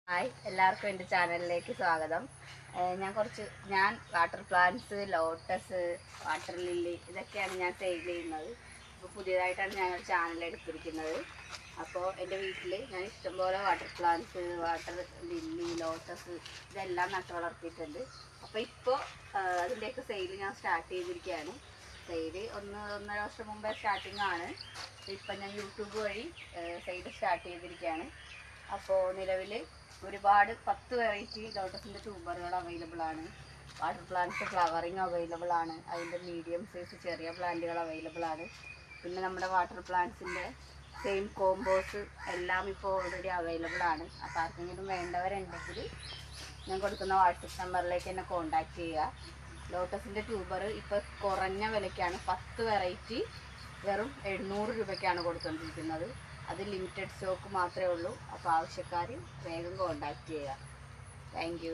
Hi, എല്ലാവർക്കും എൻ്റെ ചാനലിലേക്ക് സ്വാഗതം. ഞാൻ water plants, lotus, water lily ഇതൊക്കെയാണ് ഞാൻ സെയിൽ ചെയ്യുന്നത്. അപ്പോൾ പുതിയതായിട്ടാണ് ഞാൻ ഒരു ചാനൽ എടുത്തിരിക്കുന്നത്. അപ്പോൾ എൻ്റെ വീട്ടിൽ ഞാൻ ഇഷ്ടംപോലെ water plants, water lily, lotus ഇതെല്ലാം നട്ടു വളർത്തിയിട്ടുണ്ട്. അപ്പോൾ ഇപ്പോൾ അതിൻ്റെയൊക്കെ സെയിൽ ഞാൻ സ്റ്റാർട്ട് ചെയ്തിരിക്കുകയാണ്. സെയിൽ ഒന്നര വർഷം മുമ്പേ സ്റ്റാർട്ടിംഗ് ആണ്. ഇപ്പം ഞാൻ യൂട്യൂബ് വഴി സെയിൽ സ്റ്റാർട്ട് ചെയ്തിരിക്കുകയാണ്. അപ്പോൾ നിലവിൽ ഒരുപാട് 10 വെറൈറ്റി ലോട്ടസിൻ്റെ ട്യൂബറുകൾ അവൈലബിൾ ആണ്. വാട്ടർ പ്ലാന്റ്സ് ഫ്ലവറിങ് അവൈലബിൾ ആണ്. അതിൻ്റെ മീഡിയം സൈസ് ചെറിയ പ്ലാന്റുകൾ അവൈലബിൾ ആണ്. പിന്നെ നമ്മുടെ വാട്ടർ പ്ലാന്റ്സിൻ്റെ സെയിം കോമ്പോസ് എല്ലാം ഇപ്പോൾ ഓൾറെഡി അവൈലബിൾ ആണ്. അപ്പോൾ ആർക്കെങ്കിലും വേണ്ടവരുണ്ടെങ്കിൽ ഞാൻ കൊടുക്കുന്ന വാട്സപ്പ് നമ്പറിലേക്ക് എന്നെ കോൺടാക്റ്റ് ചെയ്യുക. ലോട്ടസിൻ്റെ ട്യൂബർ ഇപ്പോൾ കുറഞ്ഞ വിലയ്ക്കാണ് 10 വെറൈറ്റി വെറും 700 രൂപയ്ക്കാണ് കൊടുത്തുകൊണ്ടിരിക്കുന്നത്. അത് ലിമിറ്റഡ് സ്റ്റോക്ക് മാത്രമേ ഉള്ളൂ. അപ്പോൾ ആവശ്യക്കാർ വേഗം കോൺടാക്റ്റ് ചെയ്യുക. Thank you.